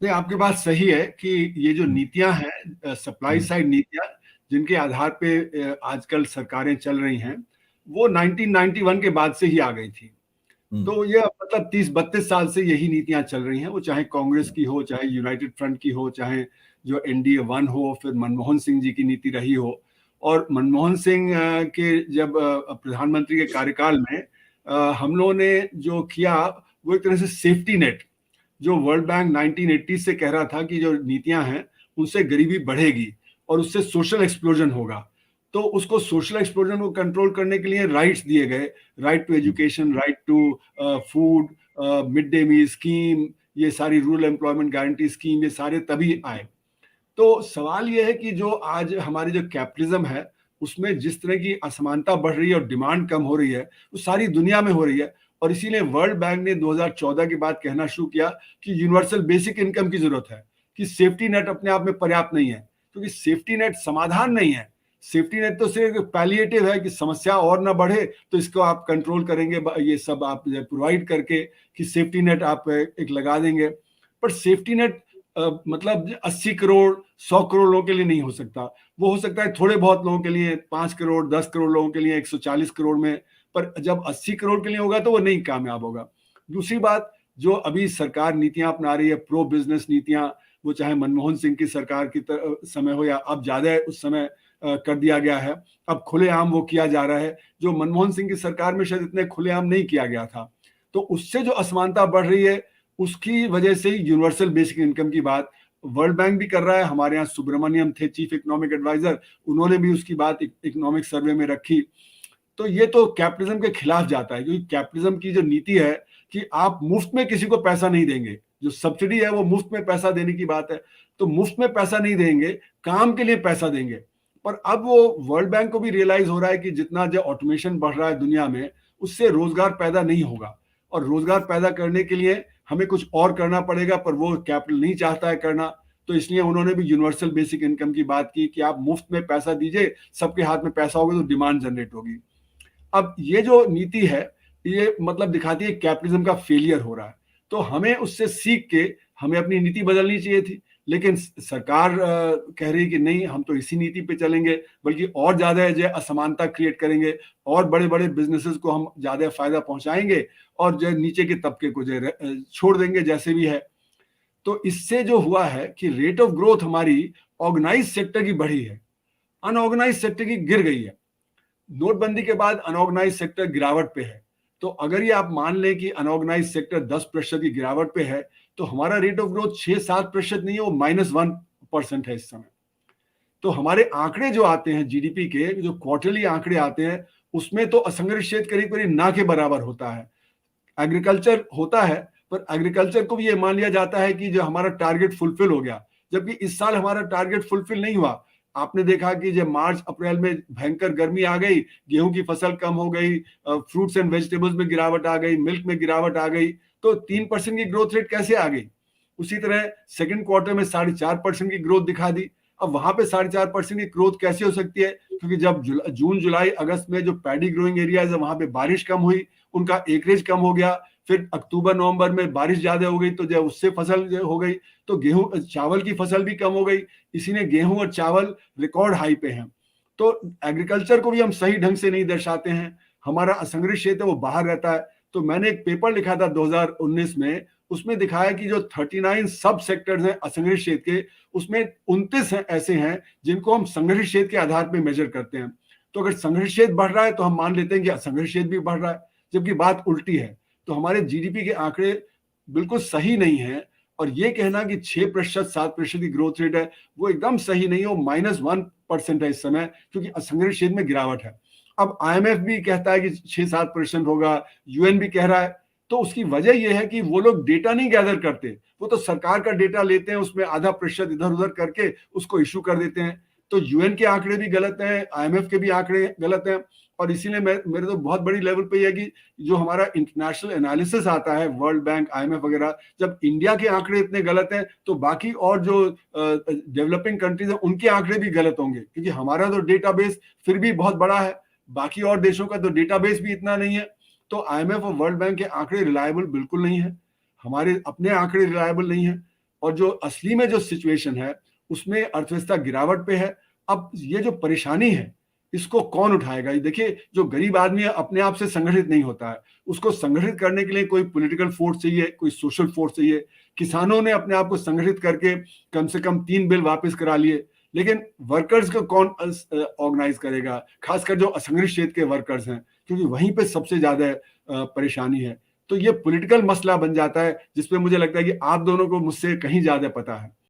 नहीं, आपकी बात सही है कि ये जो नीतियां हैं, सप्लाई हम्म। साइड नीतियां, जिनके आधार पे आजकल सरकारें चल रही हैं, वो 1991 के बाद से ही आ गई थी। हम्म। तो ये मतलब 30-32 साल से यही नीतियां चल रही हैं, वो चाहे कांग्रेस की हो, चाहे यूनाइटेड फ्रंट की हो, चाहे जो एनडीए वन हो, फिर मनमोहन सिंह जी की नीति रही हो। और मनमोहन सिंह के जब प्रधानमंत्री के कार्यकाल में हम लोगों ने जो किया, वो एक तरह से सेफ्टी नेट, जो वर्ल्ड बैंक 1980 से कह रहा था कि जो नीतियां हैं उनसे गरीबी बढ़ेगी और उससे सोशल एक्सप्लोजन होगा। तो उसको सोशल एक्सप्लोजन को कंट्रोल करने के लिए राइट्स दिए गए, right to hmm. Education, right to food, mid day meal scheme, ये सारी रूरल एम्प्लॉयमेंट गारंटी स्कीम, ये सारे तभी आए। तो सवाल ये है कि जो आज हमारी जो कैपिटलिज्म है, उसमें जिस तरह की असमानता बढ़ रही है और डिमांड कम हो रही है, वो सारी दुनिया में हो रही है। और इसीलिए वर्ल्ड बैंक ने 2014 के बाद कहना शुरू किया कि यूनिवर्सल बेसिक इनकम की जरूरत है, कि सेफ्टी नेट अपने आप में पर्याप्त नहीं है, क्योंकि सेफ्टी नेट समाधान नहीं है। सेफ्टी नेट तो सिर्फ पैलिएटिव है कि समस्या और ना बढ़े तो इसको आप कंट्रोल करेंगे, ये सब आप प्रोवाइड करके कि सेफ्टी नेट आप एक लगा देंगे। पर सेफ्टी नेट मतलब 80 करोड़ 100 करोड़ लोगों के लिए नहीं हो सकता। वो हो सकता है थोड़े बहुत लोगों के लिए, 5 करोड़ 10 करोड़ लोगों के लिए, 140 करोड़ में। पर जब 80 करोड़ के लिए होगा तो वो नहीं कामयाब होगा। दूसरी बात, जो अभी सरकार नीतियां अपना रही है, प्रो बिजनेस नीतियां, वो चाहे मनमोहन सिंह की सरकार की समय हो या अब ज्यादा उस समय कर दिया गया है, अब खुलेआम वो किया जा रहा है, जो मनमोहन सिंह की सरकार में शायद इतने खुलेआम नहीं किया गया था। तो उससे जो असमानता बढ़ रही है, उसकी वजह से ही यूनिवर्सल बेसिक इनकम की बात वर्ल्ड बैंक भी कर रहा है। हमारे यहाँ सुब्रमण्यम थे चीफ इकोनॉमिक एडवाइजर, उन्होंने भी उसकी बात इकोनॉमिक सर्वे में रखी। तो ये तो कैपिटलिज्म के खिलाफ जाता है, क्योंकि कैपिटलिज्म की जो नीति है कि आप मुफ्त में किसी को पैसा नहीं देंगे, जो सब्सिडी है वो मुफ्त में पैसा देने की बात है। तो मुफ्त में पैसा नहीं देंगे, काम के लिए पैसा देंगे। पर अब वो वर्ल्ड बैंक को भी रियलाइज हो रहा है कि जितना जो ऑटोमेशन बढ़ रहा है दुनिया में, उससे रोजगार पैदा नहीं होगा, और रोजगार पैदा करने के लिए हमें कुछ और करना पड़ेगा, पर वो कैपिटल नहीं चाहता है करना। तो इसलिए उन्होंने भी यूनिवर्सल बेसिक इनकम की बात की कि आप मुफ्त में पैसा दीजिए, सबके हाथ में पैसा होगा तो डिमांड जनरेट होगी। अब ये जो नीति है, ये मतलब दिखाती है कैपिटलिज्म का फेलियर हो रहा है। तो हमें उससे सीख के हमें अपनी नीति बदलनी चाहिए थी, लेकिन सरकार कह रही कि नहीं, हम तो इसी नीति पे चलेंगे, बल्कि और ज्यादा जो असमानता क्रिएट करेंगे, और बड़े बड़े बिजनेसेस को हम ज्यादा फायदा पहुंचाएंगे, और जो नीचे के तबके को जो छोड़ देंगे जैसे भी है। तो इससे जो हुआ है कि रेट ऑफ ग्रोथ हमारी ऑर्गेनाइज सेक्टर की बढ़ी है, अनऑर्गेनाइज सेक्टर की गिर गई है। नोटबंदी के बाद अनऑर्गेनाइज सेक्टर गिरावट पे है। तो अगर ये आप मान लें कि अनऑर्गेनाइज सेक्टर 10% की गिरावट पे है, तो हमारा रेट ऑफ ग्रोथ 6-7% नहीं है, वो -1% है इस समय। तो हमारे आंकड़े जो आते हैं जीडीपी के, जो क्वार्टरली आंकड़े आते हैं, उसमें तो असंगठित क्षेत्र करीब करीब ना के बराबर होता है। एग्रीकल्चर होता है, पर एग्रीकल्चर को भी ये मान लिया जाता है कि जो हमारा टारगेट फुलफिल हो गया, जबकि इस साल हमारा टारगेट फुलफिल नहीं हुआ। आपने देखा कि जब मार्च अप्रैल में भयंकर गर्मी आ गई, गेहूं की फसल कम हो गई, फ्रूट्स एंड वेजिटेबल्स में गिरावट आ गई, मिल्क में गिरावट आ गई। तो 3% की ग्रोथ रेट कैसे आ गई? उसी तरह सेकंड क्वार्टर में 4.5% की ग्रोथ दिखा दी। अब वहां पे 4.5% की ग्रोथ कैसे हो सकती है? क्योंकि जब जून जुलाई अगस्त में जो पैडी ग्रोइंग एरिया है, वहां पे बारिश कम हुई, उनका एकरेज कम हो गया। फिर अक्टूबर नवंबर में बारिश ज्यादा हो गई, तो जब उससे फसल हो गई, तो गेहूं चावल की फसल भी कम हो गई। इसीलिए गेहूं और चावल रिकॉर्ड हाई पे हैं। तो एग्रीकल्चर को भी हम सही ढंग से नहीं दर्शाते हैं। हमारा असंगठित क्षेत्र वो बाहर रहता है। तो मैंने एक पेपर लिखा था 2019 में, उसमें दिखाया कि जो 39 सब सेक्टर्स हैं असंगठित क्षेत्र के, उसमें 29 ऐसे हैं जिनको हम संगठित क्षेत्र के आधार पर मेजर करते हैं। तो अगर संगठित क्षेत्र बढ़ रहा है तो हम मान लेते हैं कि असंगठित क्षेत्र भी बढ़ रहा है, जबकि बात उल्टी है। तो हमारे जीडीपी के आंकड़े बिल्कुल सही नहीं है। और ये कहना कि 6% 7% की ग्रोथ रेट है, वो एकदम सही नहीं है। वो -1% है इस समय, क्योंकि असंगठित क्षेत्र में गिरावट है। अब आईएमएफ भी कहता है कि 6-7% होगा, यूएन भी कह रहा है। तो उसकी वजह यह है कि वो लोग डेटा नहीं गैदर करते, वो तो सरकार का डेटा लेते हैं, उसमें आधा प्रतिशत इधर उधर करके उसको इशू कर देते हैं। तो यूएन के आंकड़े भी गलत हैं, आईएमएफ के भी आंकड़े गलत हैं। और इसीलिए मेरे तो बहुत बड़ी लेवल पे है कि जो हमारा इंटरनेशनल एनालिसिस आता है, वर्ल्ड बैंक, आईएमएफ वगैरह, जब इंडिया के आंकड़े इतने गलत हैं, तो बाकी और जो डेवलपिंग कंट्रीज हैं उनके आंकड़े भी गलत होंगे, क्योंकि हमारा तो डेटाबेस फिर भी बहुत बड़ा है, बाकी और देशों का तो डेटाबेस भी इतना नहीं है। तो आईएमएफ और वर्ल्ड बैंक के आंकड़े रिलायबल बिल्कुल नहीं है, हमारे अपने आंकड़े रिलायबल नहीं है। और जो असली में जो सिचुएशन है उसमें अर्थव्यवस्था गिरावट पे है। अब ये जो परेशानी है इसको कौन उठाएगा? ये देखिए, जो गरीब आदमी है अपने आप से संगठित नहीं होता है, उसको संगठित करने के लिए कोई पॉलिटिकल फोर्स चाहिए, कोई सोशल फोर्स चाहिए। किसानों ने अपने आप को संगठित करके कम से कम 3 बिल वापस करा लिए, लेकिन वर्कर्स को कौन ऑर्गेनाइज करेगा? खासकर जो असंगठित क्षेत्र के वर्कर्स हैं, क्योंकि वहीं पे सबसे ज्यादा परेशानी है। तो ये पॉलिटिकल मसला बन जाता है, जिसपे मुझे लगता है कि आप दोनों को मुझसे कहीं ज्यादा पता है।